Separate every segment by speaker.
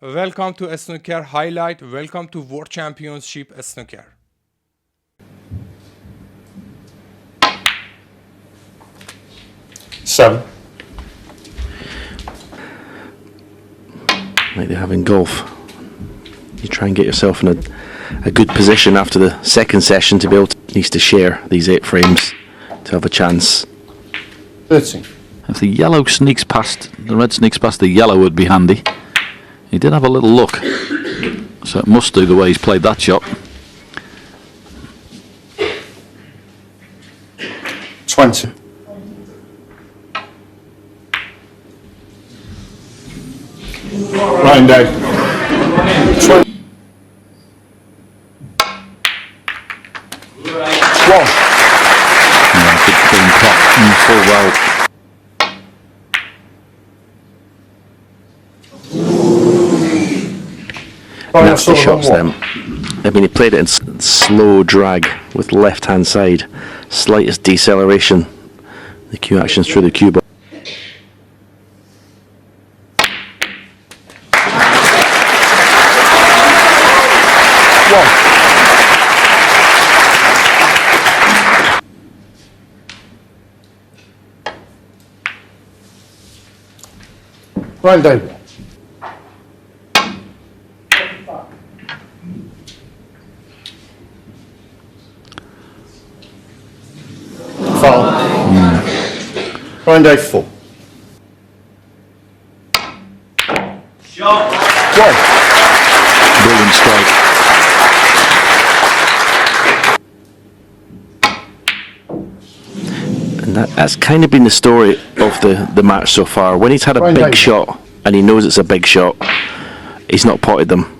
Speaker 1: Welcome to Snooker Highlight. Welcome to World Championship Snooker.
Speaker 2: Seven.
Speaker 3: Like they have in golf. You try and get yourself in a good position after the second session to be able to needs to share these 8 frames to have a chance.
Speaker 2: 13.
Speaker 4: If the yellow sneaks past, the red sneaks past the yellow would be handy. He did have a little look, so it must do the way he's played that shot.
Speaker 2: 20. Right, Dave. 20. 1.
Speaker 4: Yeah, good clean pot in full well.
Speaker 3: And that's the shots then. I mean, he played it in slow drag with the left hand side, slightest deceleration, the cue actions through the cue ball.
Speaker 2: Right, Dave. Foul. Right, Dave. 4.
Speaker 5: Shot.
Speaker 2: 1.
Speaker 4: Brilliant strike.
Speaker 3: And that's kind of been the story of the match so far. When he's had a
Speaker 2: Right,
Speaker 3: big
Speaker 2: Dave.
Speaker 3: shot and he knows it's a big shot, he's not potted them.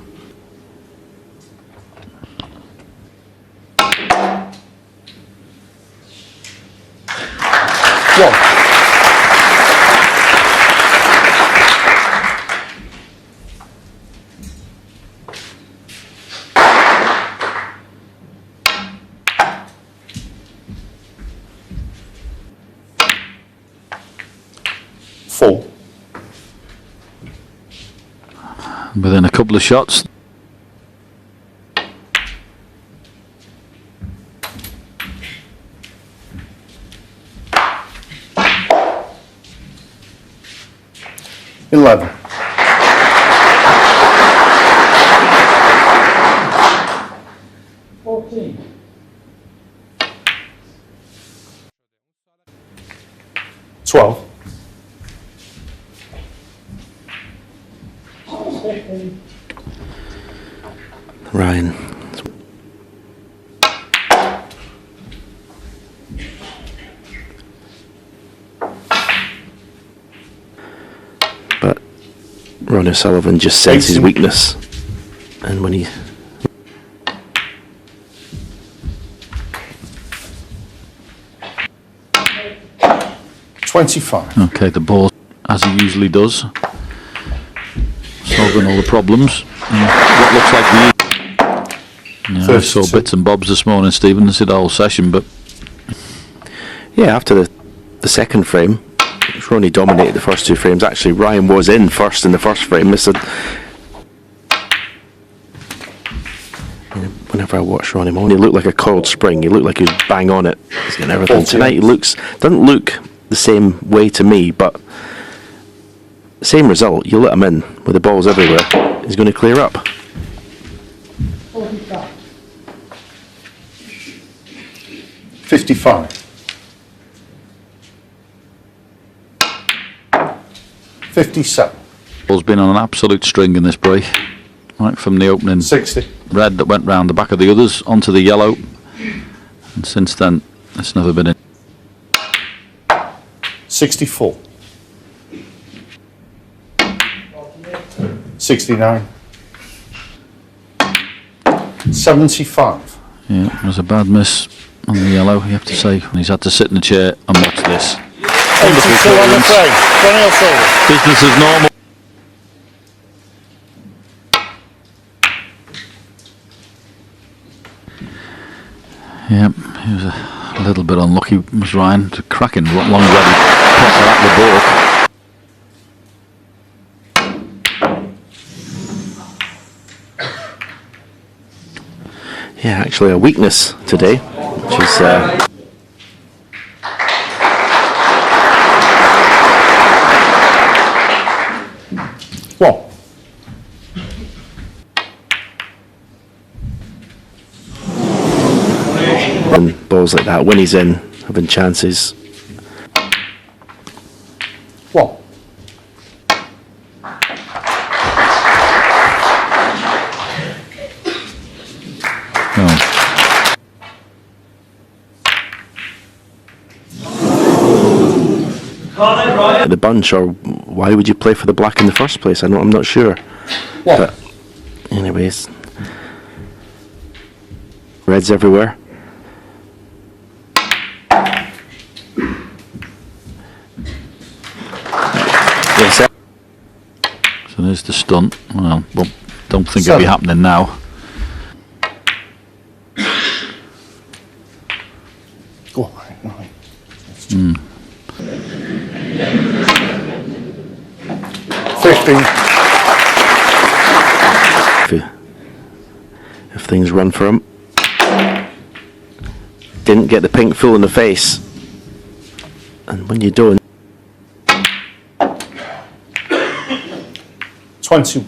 Speaker 2: Four.
Speaker 4: Within a couple of shots.
Speaker 2: $11.
Speaker 5: 14.
Speaker 2: 12.
Speaker 5: 15.
Speaker 3: Ryan. But Ronnie O'Sullivan just senses his weakness, and when he
Speaker 2: 25.
Speaker 4: Okay, the ball, as he usually does, solving all the problems. And what looks like the... I saw bits and bobs this morning, Stephen. I did the whole session, but...
Speaker 3: yeah, after the second frame, Ronnie dominated the first 2 frames. Actually, Ryan was in first in the first frame. Whenever I watch Ronnie Moore, he looked like a coiled spring. He looked like he was bang on it. He's getting everything. Tonight he doesn't look the same way to me, but same result. You let him in with the balls everywhere, he's going to clear up.
Speaker 5: 45.
Speaker 2: 55. 57.
Speaker 4: Ball's been on an absolute string in this break. Right from the opening
Speaker 2: 60.
Speaker 4: red that went round the back of the others onto the yellow, and since then it's never been in.
Speaker 2: 64. 69. 75.
Speaker 4: Yeah, it was a bad miss on the yellow, you have to say. He's had to sit in the chair and watch this.
Speaker 2: 82 on the frame. Ronnie O'Sullivan.
Speaker 4: Business as normal. Yeah, he was a little bit unlucky, was Ryan. To cracking long ready pot at the board.
Speaker 3: Yeah, actually a weakness today, which is
Speaker 2: One.
Speaker 3: and balls like that when he's in, having chances.
Speaker 2: One.
Speaker 4: Oh.
Speaker 3: The bunch, or why would you play for the black in the first place? I'm not sure.
Speaker 2: One.
Speaker 3: But anyways, reds everywhere. Yes, sir.
Speaker 4: So there's the stunt. Well, don't think it'll be happening now.
Speaker 2: Oh, nine. 15.
Speaker 3: If things run for him. Didn't get the pink full in the face. And when you don't.
Speaker 2: 21.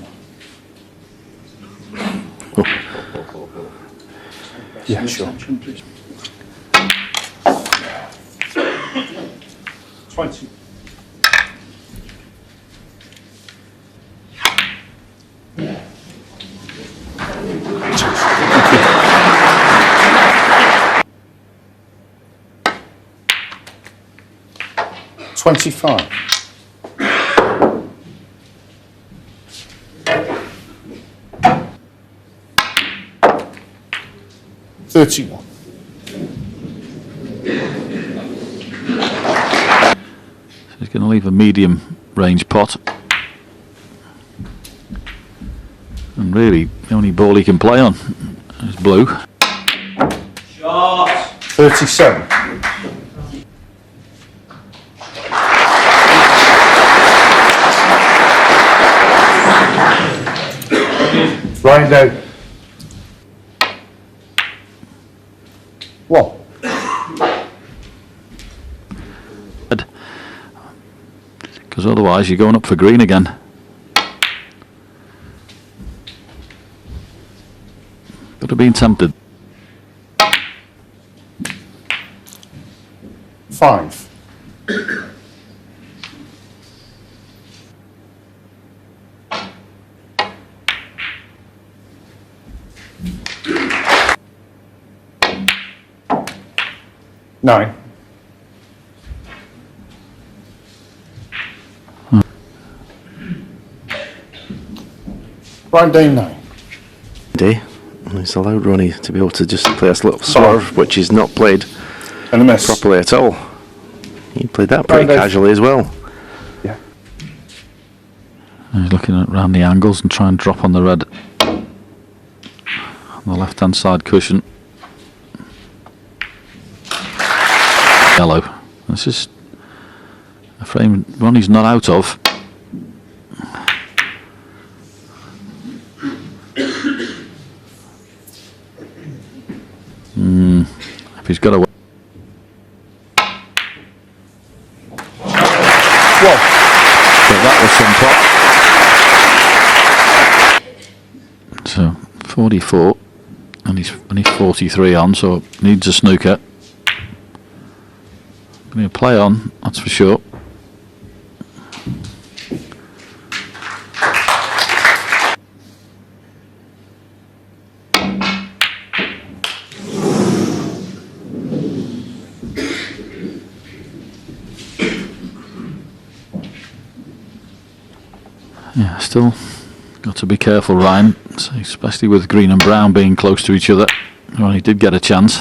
Speaker 2: Yeah, sure. 20. $25. $31.
Speaker 4: He's going to leave a medium range pot. And really, the only ball he can play on is blue.
Speaker 2: 37. Right now. One.
Speaker 4: Because otherwise you're going up for green again. Could have been tempted.
Speaker 2: 5. Nine. Right down 9.
Speaker 3: Day. He's allowed Ronnie to be able to just play this little swerve, which he's not played
Speaker 2: And a miss.
Speaker 3: properly at all. He played that pretty
Speaker 2: Right,
Speaker 3: casually as well.
Speaker 2: Yeah.
Speaker 4: He's looking around the angles and try and drop on the red on the left hand side cushion. Yellow. This is a frame Ronnie's not out of. If he's got a
Speaker 2: One.
Speaker 4: that was some pot. So 44, and he's 43 on, so needs a snooker. Going to play on, that's for sure. Yeah, still got to be careful, Ryan, especially with green and brown being close to each other. Well, he did get a chance.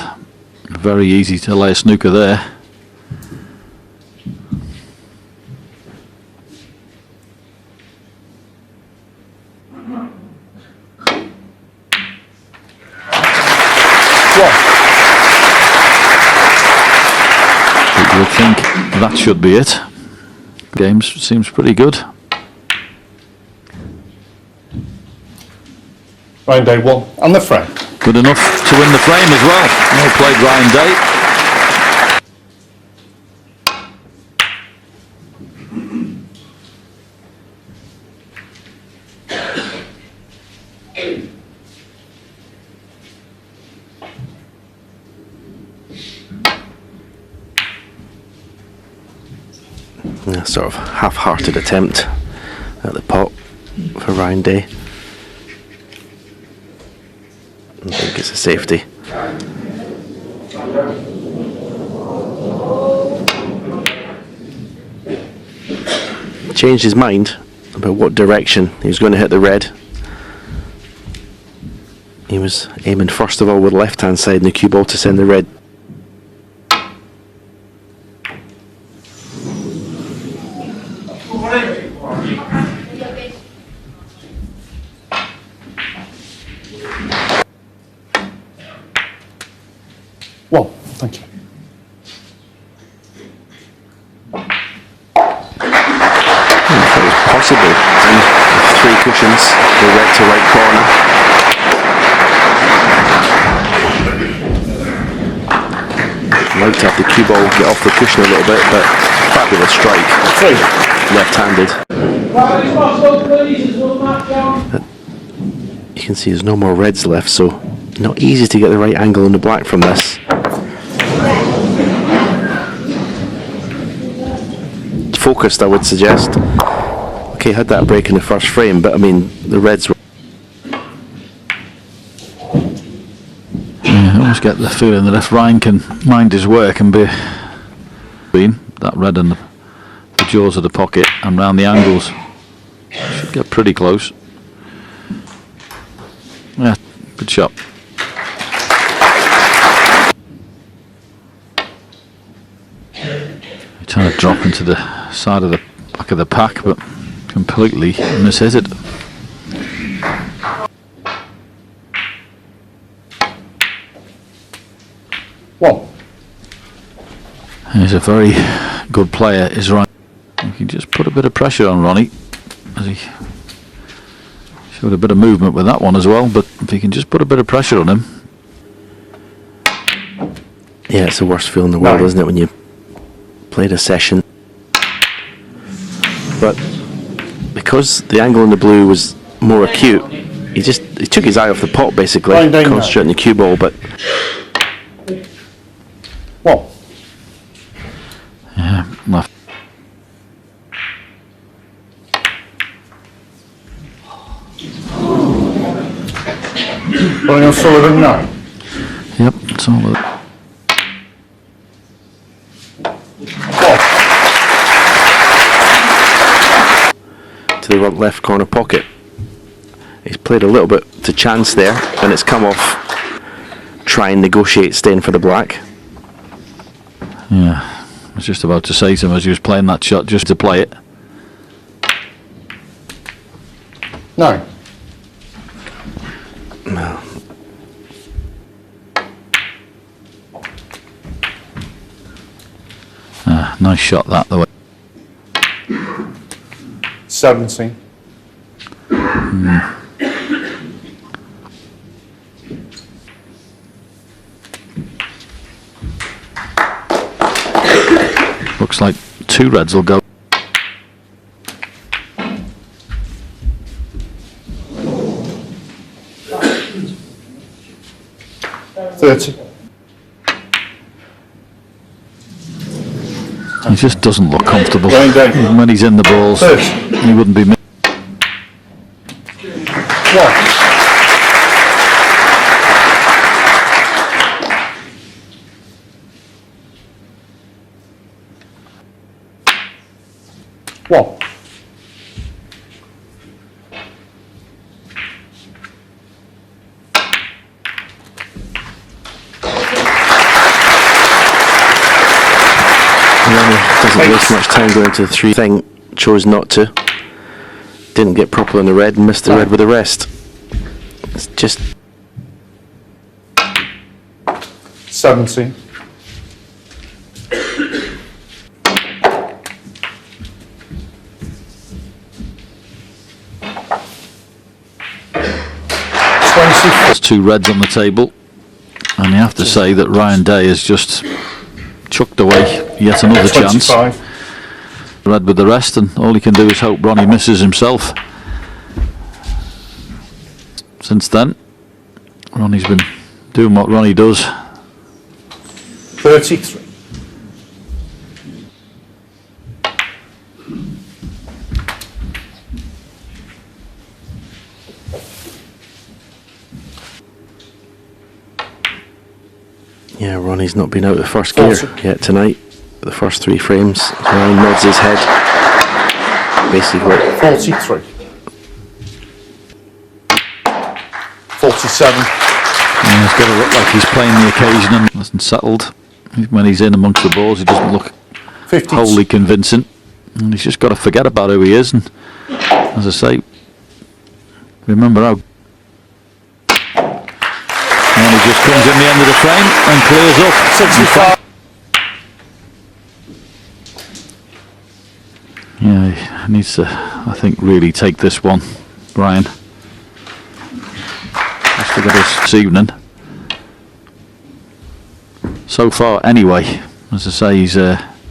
Speaker 4: Very easy to lay a snooker there. You would think that should be it. Game seems pretty good.
Speaker 2: Round day 1 on the frame.
Speaker 4: Good enough. to win the frame as well. Well played, Ryan Day.
Speaker 3: A sort of half-hearted attempt at the pot for Ryan Day. I think it's a safety. Changed his mind about what direction he was going to hit the red. He was aiming first of all with the left hand side in the cue ball to send the red.
Speaker 2: Well, thank you.
Speaker 3: If it was possible, and with 3 cushions, the red to right corner. I'd like to have the cue ball get off the cushion a little bit, but fabulous strike.
Speaker 2: 3.
Speaker 3: Left-handed. You can see there's no more reds left, so not easy to get the right angle on the black from this. Focused, I would suggest. Okay, had that break in the first frame, but I mean the reds were.
Speaker 4: Yeah, I always get the feeling that if Ryan can mind his work and be between that red and the jaws of the pocket and round the angles, should get pretty close. Yeah, good shot. Trying to drop into the side of the back of the pack, but completely mishit it.
Speaker 2: Well,
Speaker 4: He's a very good player, is Ronnie. You can just put a bit of pressure on Ronnie, as he showed a bit of movement with that one as well. But if you can just put a bit of pressure on him.
Speaker 3: Yeah, it's the worst feeling in the world, isn't it, when you played a session. But because the angle in the blue was more acute, he took his eye off the pot basically, concentrating the cue ball. But
Speaker 2: well,
Speaker 4: Yeah, left.
Speaker 2: Ronnie O'Sullivan now.
Speaker 4: Yep, it's all that.
Speaker 3: to the left corner pocket. He's played a little bit to chance there, and it's come off. Try and negotiate staying for the black.
Speaker 4: Yeah, I was just about to say to him as he was playing that shot just to play it.
Speaker 2: No.
Speaker 3: No.
Speaker 4: Nice shot that the way.
Speaker 2: 17.
Speaker 4: Looks like 2 reds will go. He just doesn't look comfortable. Even when he's in the balls, he wouldn't be.
Speaker 2: What?
Speaker 3: Doesn't waste much time going to the 3 thing, chose not to. Didn't get properly on the red and missed the red with the rest. It's just
Speaker 2: 17.
Speaker 4: There's 2 reds on the table. And you have to say that Ryan Day has just chucked away yet another chance.
Speaker 2: 25.
Speaker 4: Red with the rest, and all he can do is hope Ronnie misses himself. Since then, Ronnie's been doing what Ronnie does.
Speaker 2: 33.
Speaker 3: Yeah, Ronnie's not been out of first gear yet tonight. The first 3 frames, Ryan nods his head. Basically,
Speaker 2: 43. 47.
Speaker 4: Yeah, he's got to look like he's playing the occasion and isn't settled. When he's in amongst the balls, he doesn't look
Speaker 2: 50.
Speaker 4: wholly convincing. And he's just got to forget about who he is. And as I say, remember how. And he just comes in the end of the frame and clears up.
Speaker 2: 65.
Speaker 4: Yeah, he needs to, I think, really take this one, Brian. Let's look at this evening. So far, anyway, as I say, he's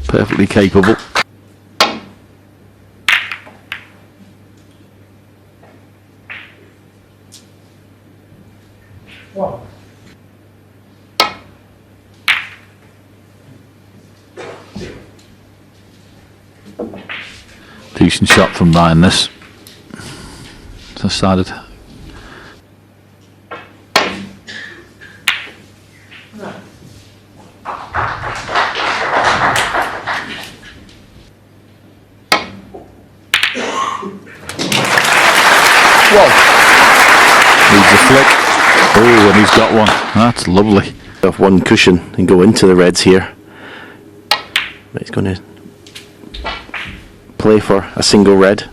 Speaker 4: perfectly capable.
Speaker 2: Wow.
Speaker 4: Decent shot from Ryan, this. Decided. Needs a flick. Oh, and he's got one. That's lovely.
Speaker 3: off one cushion and go into the reds here. But he's going to play for a single red.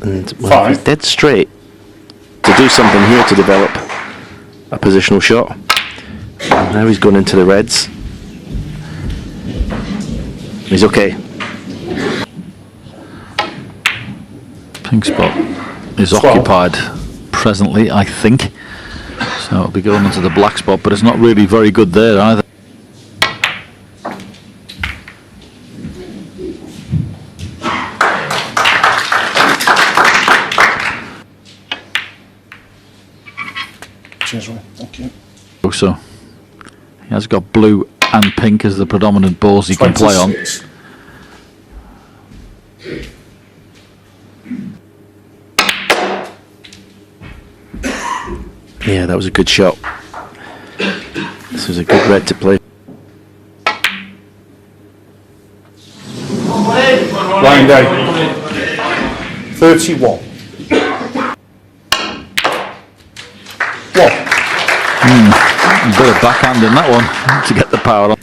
Speaker 3: And well, he's dead straight to do something here to develop a positional shot. And now he's going into the reds. He's okay.
Speaker 4: Pink spot is occupied presently, I think. So it'll be going into the black spot, but it's not really very good there either.
Speaker 2: Cheers, Ronnie. Thank you.
Speaker 4: So he has got blue and pink as the predominant balls he can play on.
Speaker 3: Yeah, that was a good shot. This was a good red to play.
Speaker 2: Line day. 31.
Speaker 4: A bit of backhand in that one to get the power on.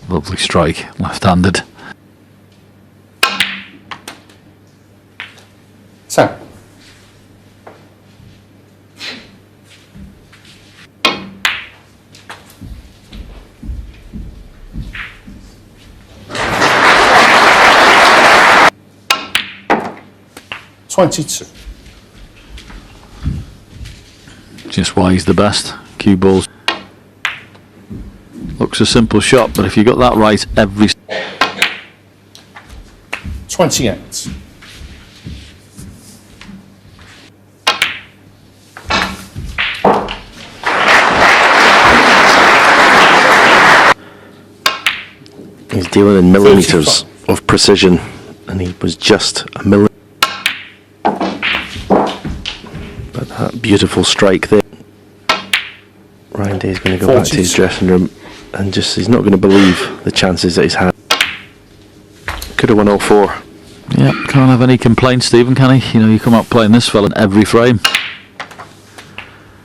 Speaker 4: Lovely strike, left-handed.
Speaker 2: 10.
Speaker 4: Just why he's the best. Cue balls. Looks a simple shot, but if you got that right every
Speaker 2: 28.
Speaker 3: He's dealing in millimeters of precision, and he was just a millimeter. But that beautiful strike there. Ryan Day's going to go back to his dressing room, and just he's not going to believe the chances that he's had. Could have won all four.
Speaker 4: Yeah, can't have any complaints, Stephen, can he? You know, you come out playing this fella in every frame.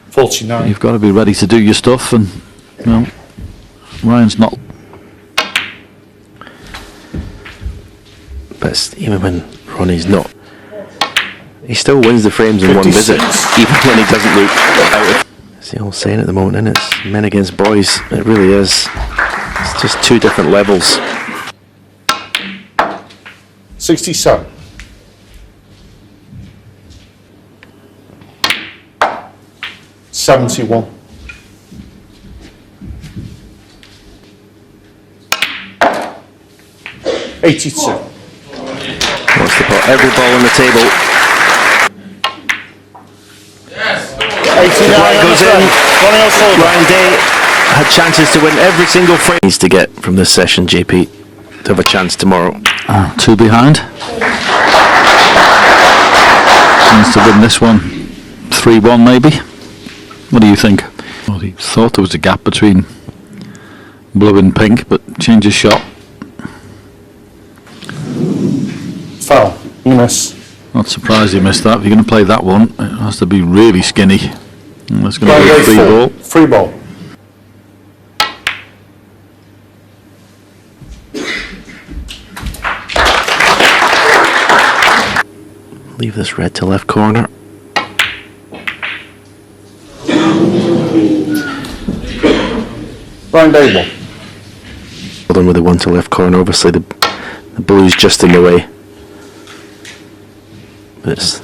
Speaker 2: 49.
Speaker 4: You've got to be ready to do your stuff, and you know, Ryan's not.
Speaker 3: But even when Ronnie's not, he still wins the frames in
Speaker 2: 56.
Speaker 3: one visit, even when he doesn't look out of. It's the old saying at the moment, isn't it? It's men against boys. It really is. It's just two different levels.
Speaker 2: 67. $71. $82.
Speaker 3: Wants to put every ball on the table.
Speaker 2: 89
Speaker 3: White goes in.
Speaker 2: Ronnie O'Sullivan.
Speaker 3: Ryan Day had chances to win every single frame. Needs to get from this session, JP, to have a chance tomorrow.
Speaker 4: Two behind. Chance to win this one 3-1 maybe. What do you think? Well, he thought there was a gap between blue and pink, but change his shot.
Speaker 2: Foul. You miss.
Speaker 4: Not surprised he missed that. If you're going to play that one, it has to be really skinny. And that's going to be a free ball.
Speaker 2: Free ball.
Speaker 3: Leave this red to left corner.
Speaker 2: Ryan Dable.
Speaker 3: Well done with the one to left corner. Obviously the blue's just in the way. But it's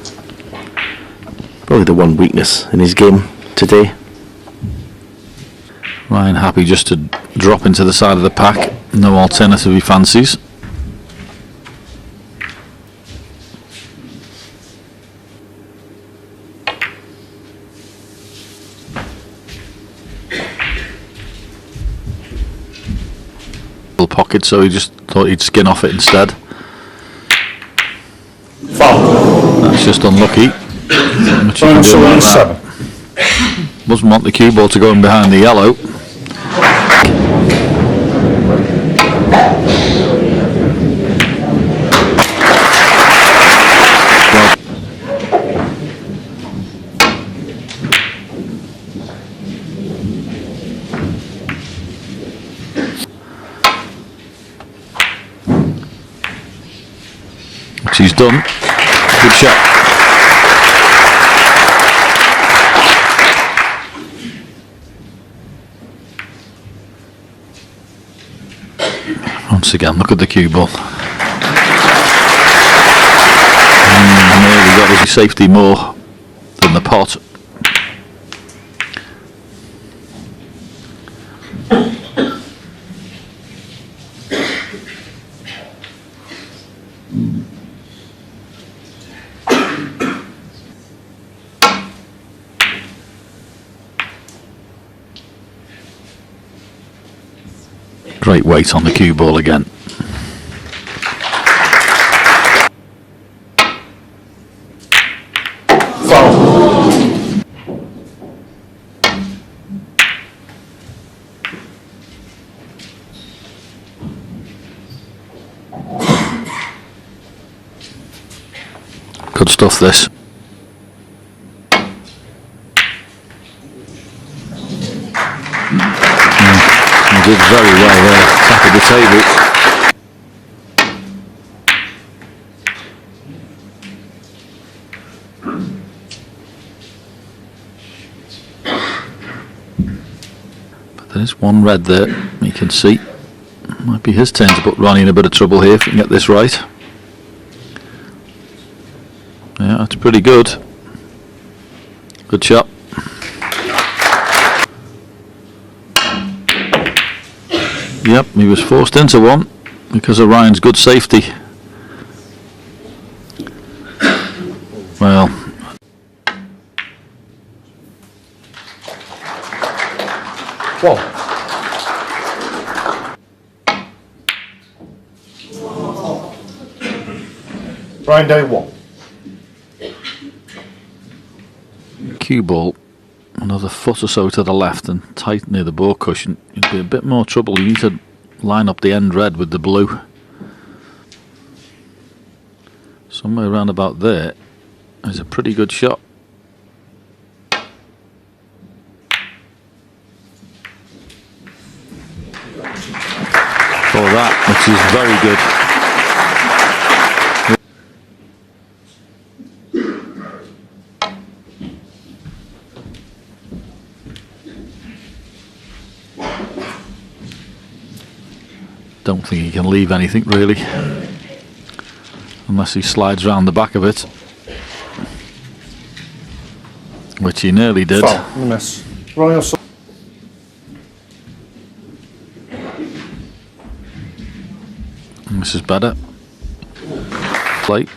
Speaker 3: probably the one weakness in his game today.
Speaker 4: Ryan happy just to drop into the side of the pack. No alternative he fancies. Pocket, so he just thought he'd skin off it instead.
Speaker 2: Foul.
Speaker 4: That's just unlucky. Much you
Speaker 2: Ryan
Speaker 4: can do about
Speaker 2: O'Sullivan,
Speaker 4: that.
Speaker 2: 7.
Speaker 4: Doesn't want the cue ball to go in behind the yellow. He's done. Good shot. Once again, look at the cue ball. Nearly got his safety more than the pot. Great weight on the cue ball again.
Speaker 2: Foul.
Speaker 4: Good stuff, this. He did very well there, top of the table. But there's one red there, you can see. Might be his turn to put Ronnie in a bit of trouble here if he can get this right. Yeah, that's pretty good. Good shot. Yep, he was forced into one because of Ryan's good safety. Well,
Speaker 2: Whoa. Ryan Day 1.
Speaker 4: cue ball another foot or so to the left and tight near the ball cushion, you'd be a bit more trouble. You need to line up the end red with the blue. Somewhere around about there is a pretty good shot. For that, which is very good. Don't think he can leave anything really, unless he slides round the back of it, which he nearly did.
Speaker 2: Foul. Miss. Ronnie O'Sullivan.
Speaker 4: This is better. Plate.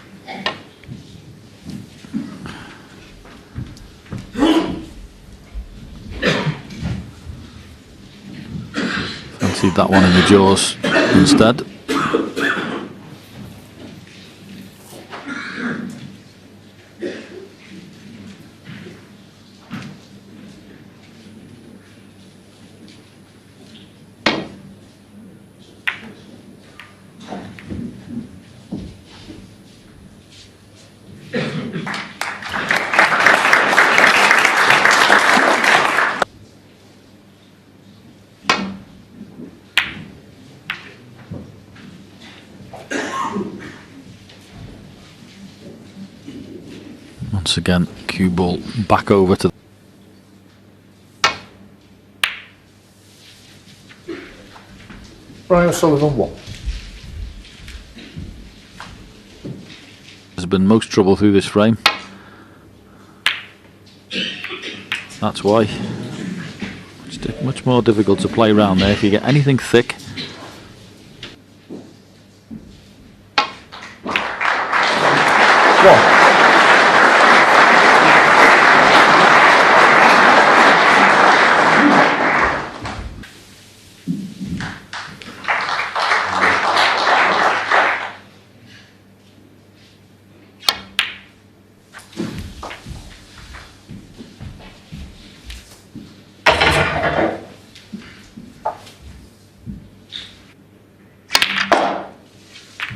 Speaker 4: Fancied that one in the jaws instead. Once again, cue ball back over to
Speaker 2: Ronnie O'Sullivan 1.
Speaker 4: There's been most trouble through this frame. That's why. It's much more difficult to play around there if you get anything thick.
Speaker 2: One.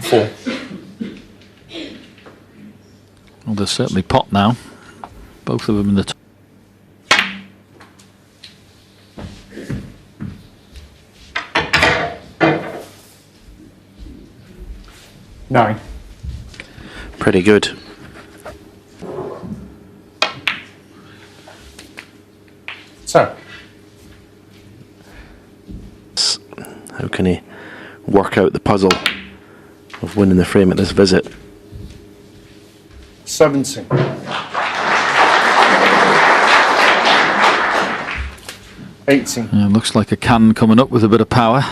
Speaker 2: Four.
Speaker 4: Well, they're certainly pot now. Both of them in the top.
Speaker 2: 9.
Speaker 3: Pretty good.
Speaker 2: So.
Speaker 3: How can he work out the puzzle of winning the frame at this visit?
Speaker 2: 17. 18.
Speaker 4: Yeah, looks like a can coming up with a bit of power.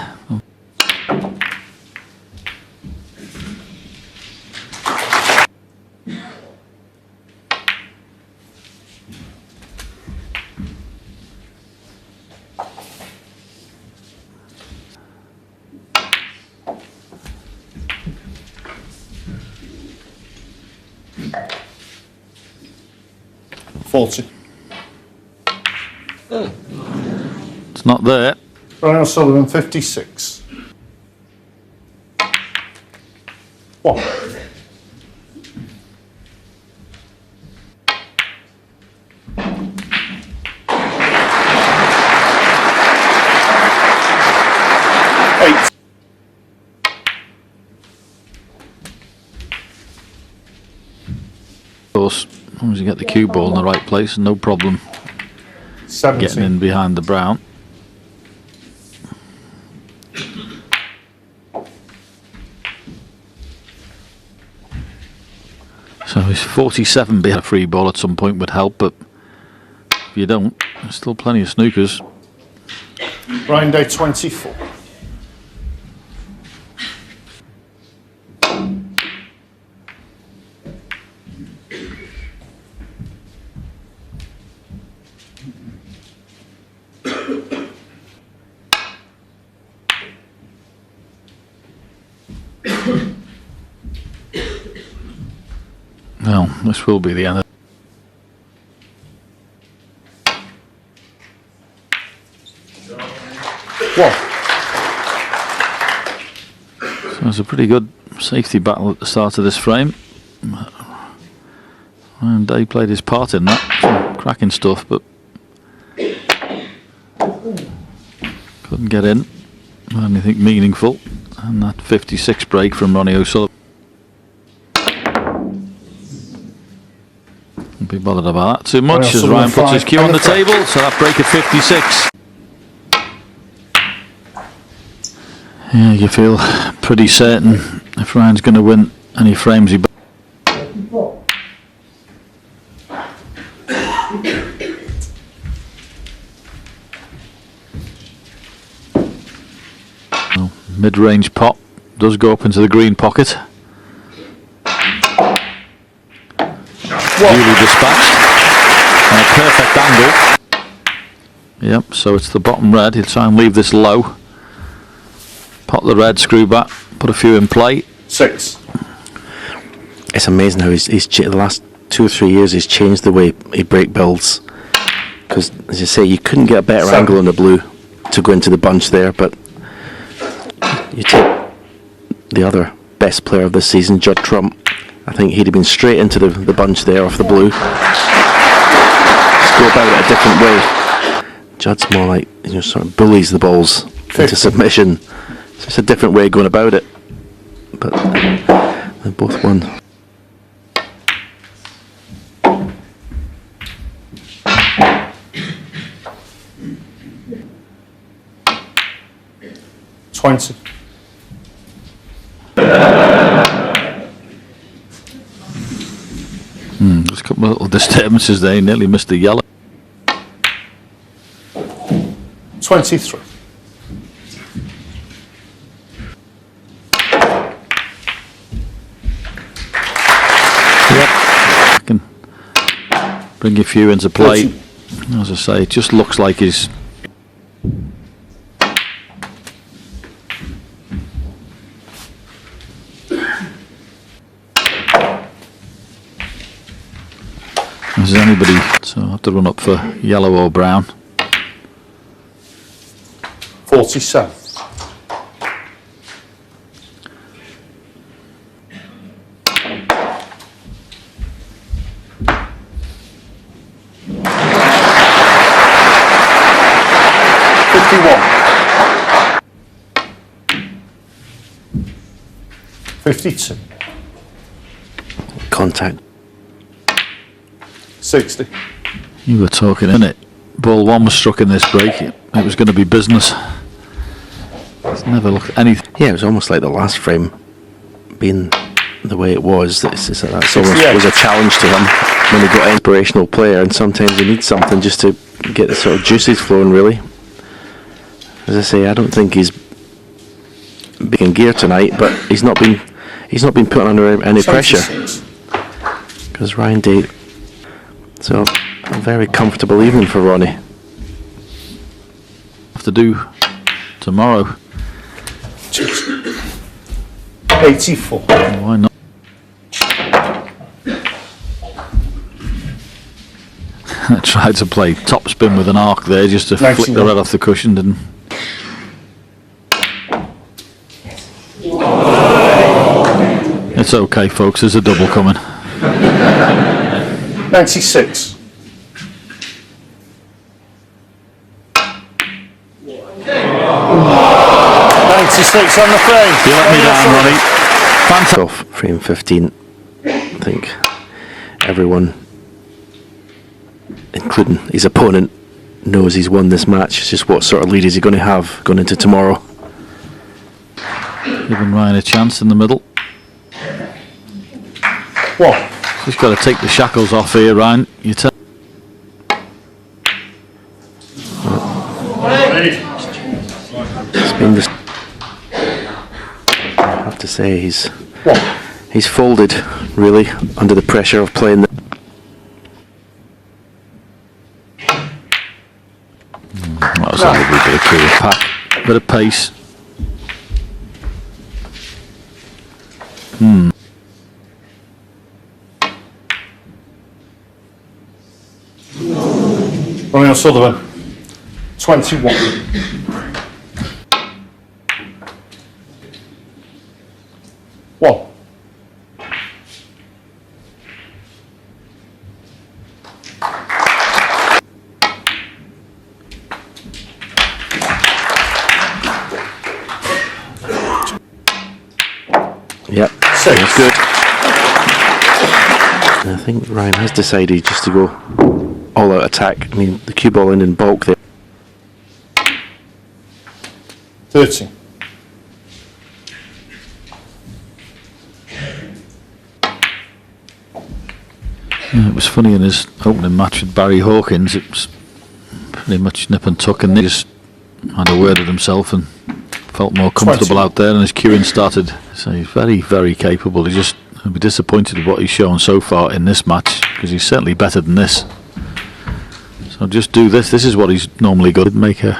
Speaker 4: It's not there.
Speaker 2: Ronnie O'Sullivan 56. 1.
Speaker 4: Of course, as long as you get the cue ball in the right place, no problem
Speaker 2: 17.
Speaker 4: getting in behind the brown. So his 47 behind a free ball at some point would help, but if you don't, there's still plenty of snookers.
Speaker 2: Ryan Day 24.
Speaker 4: Well, this will be the end of
Speaker 2: One.
Speaker 4: So it was a pretty good safety battle at the start of this frame. And Day played his part in that. Some cracking stuff, but couldn't get in with anything meaningful. And that 56 break from Ronnie O'Sullivan. Won't be bothered about that too much as Ryan puts his cue on the table. So that break at 56. Yeah, you feel pretty certain if Ryan's going to win, and he frames you back. Well, mid-range pot does go up into the green pocket. Duly dispatched on a perfect angle. Yep, so it's the bottom red. He'll try and leave this low. Pot the red, screw back, put a few in play.
Speaker 2: 6.
Speaker 3: It's amazing how the last 2 or 3 years he's changed the way he break builds. Because, as you say, you couldn't get a better
Speaker 2: 7.
Speaker 3: angle on the blue to go into the bunch there, but you take the other best player of this season, Judd Trump. I think he'd have been straight into the bunch there off the blue. Just go about it a different way. Judd's more like, sort of bullies the balls into submission. So it's a different way of going about it. But they both won.
Speaker 4: There's a couple of little disturbances there. He nearly missed the yellow.
Speaker 2: 23.
Speaker 4: Yep. Can bring a few into play. As I say, it just looks like he's. Is anybody? So I have to run up for yellow or brown.
Speaker 2: 47. $52.
Speaker 3: Contact.
Speaker 2: 60.
Speaker 4: You were talking, innit? Ball 1 was struck in this break. It was going to be business. It's never looked anything.
Speaker 3: Yeah, it was almost like the last frame being the way it was. That's almost was a challenge to him when he got an inspirational player, and sometimes you need something just to get the sort of juices flowing, really. As I say, I don't think he's big in gear tonight, but he's not been put under any pressure. Because Ryan Day. So a very comfortable evening for Ronnie.
Speaker 4: Have to do tomorrow.
Speaker 2: 84.
Speaker 4: Why not? I tried to play top spin with an arc there just to flick the red off the cushion, didn't. It's okay, folks. There's a double coming.
Speaker 2: 96. On the frame.
Speaker 4: You let me down, Ronnie. Fantastic.
Speaker 3: Off frame 15. I think everyone, including his opponent, knows he's won this match. It's just what sort of lead is he going to have going into tomorrow.
Speaker 4: Giving Ryan a chance in the middle.
Speaker 2: What?
Speaker 4: Just got to take the shackles off here, Ryan. You tell.
Speaker 3: It's been this. I have to say he's folded really under the pressure of playing.
Speaker 4: That's a little bit of cool pack, bit of pace.
Speaker 2: Ronnie O'Sullivan. 21. One.
Speaker 3: Yep, that's good. And I think Ryan has decided just to go all out attack. I mean, the cue ball in bulk there.
Speaker 2: 30.
Speaker 4: It was funny in his opening match with Barry Hawkins, it was pretty much nip and tuck, and he just had a word with himself and felt more comfortable out there, and his cueing started. So he's very, very capable. He'll be disappointed with what he's shown so far in this match, because he's certainly better than this. So just do this. This is what he's normally good at. Make a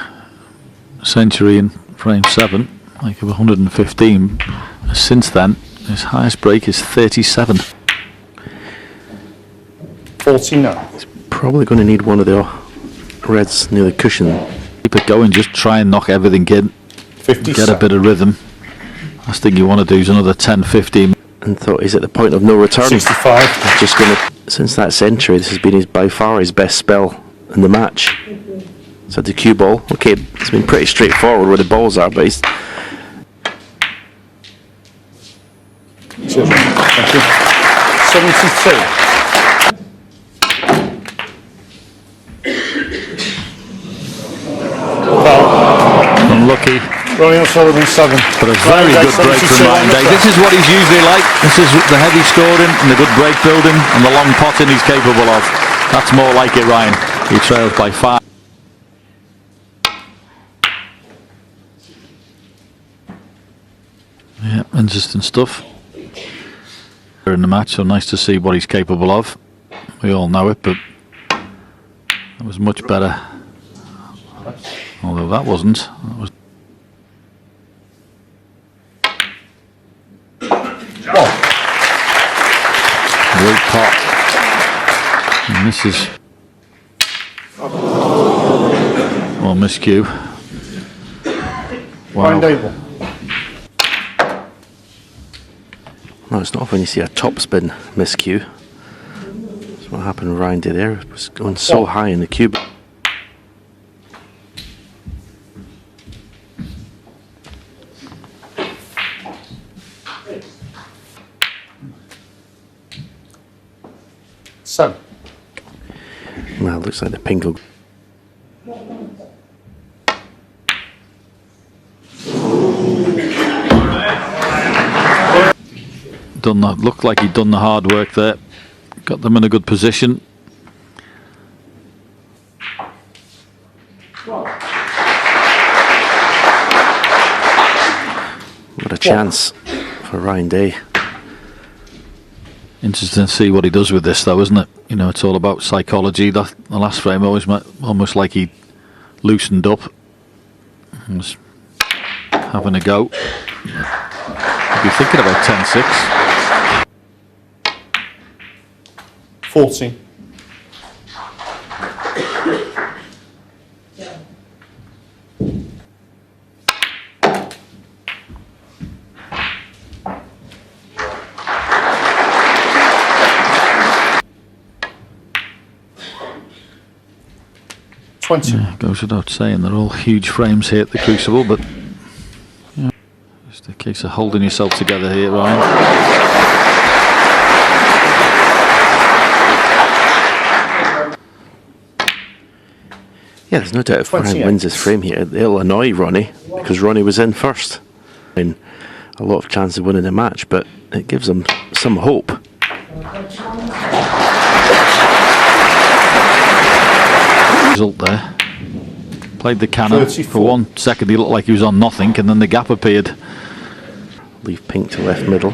Speaker 4: century in frame 7, like of 115. Since then, his highest break is 37.
Speaker 2: 49.
Speaker 3: He's probably going to need one of the reds near the cushion.
Speaker 4: Keep it going, just try and knock everything in.
Speaker 2: 57.
Speaker 4: Get a bit of rhythm. Last thing you want to do is another 10-15.
Speaker 3: And thought he's at the point of no return.
Speaker 2: 65.
Speaker 3: He's just going to, since that century, this has been by far his best spell in the match. So the cue ball, okay, it's been pretty straightforward where the balls are, but he's...
Speaker 2: Thank you. 72.
Speaker 4: Unlucky.
Speaker 2: Ronnie O'Sullivan 7.
Speaker 4: But a very good break from Ryan Day. This is what he's usually like. This is the heavy scoring and the good break building and the long potting he's capable of. That's more like it, Ryan. He trails by 5. Yeah, interesting stuff. In the match, so nice to see what he's capable of. We all know it, but that was much better. Although that wasn't. That was great pot. And this is well, miscue. Wow.
Speaker 3: No, it's not often you see a topspin miscue. That's what happened with Ryan Day there. It was going so high in the cube.
Speaker 2: So.
Speaker 3: Well, it looks like the pink will...
Speaker 4: Done that. Looked like he'd done the hard work there. Got them in a good position.
Speaker 3: What a chance for Ryan Day.
Speaker 4: Interesting to see what he does with this, though, isn't it? You know, it's all about psychology. The last frame almost like he loosened up and was having a go. He'd be thinking about 10-6.
Speaker 2: 40.
Speaker 4: Yeah, goes without saying, they're all huge frames here at the Crucible, but yeah, just a case of holding yourself together here, Ryan.
Speaker 3: Yeah, there's no doubt if Ryan wins this frame here, it'll annoy Ronnie, because Ronnie was in first. I mean, a lot of chance of winning the match, but it gives him some hope.
Speaker 4: Result there. Played the cannon.
Speaker 2: 34.
Speaker 4: For 1 second he looked like he was on nothing, and then the gap appeared.
Speaker 3: Leave pink to left middle.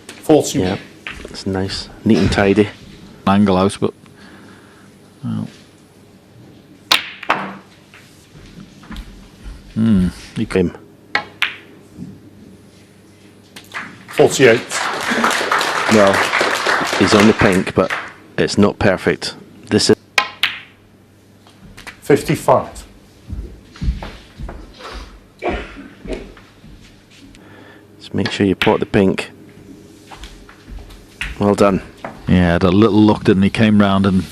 Speaker 2: 40.
Speaker 3: Yeah, it's nice. Neat and tidy.
Speaker 4: Angle out, but... Well.
Speaker 3: He came.
Speaker 2: 48.
Speaker 3: Well, he's on the pink, but it's not perfect. This is
Speaker 2: 55.
Speaker 3: Just make sure you pot the pink. Well done.
Speaker 4: Yeah, had a little look, didn't he? Came round and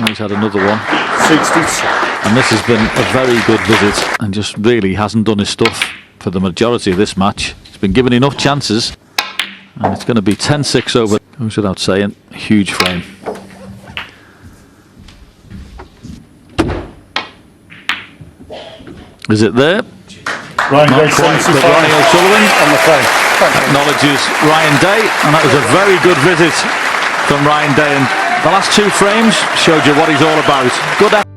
Speaker 4: he's had another one.
Speaker 2: 66.
Speaker 4: And this has been a very good visit, and just really hasn't done his stuff for the majority of this match. He's been given enough chances, and it's going to be 10-6 over. Goes without saying, huge frame. Is it there?
Speaker 2: Ryan
Speaker 4: Not
Speaker 2: Day,
Speaker 4: quite,
Speaker 2: 75.
Speaker 4: but Ronnie O'Sullivan
Speaker 2: On the frame.
Speaker 4: acknowledges Ryan Day, and that was a very good visit from Ryan Day, and the last two frames showed you what he's all about. Good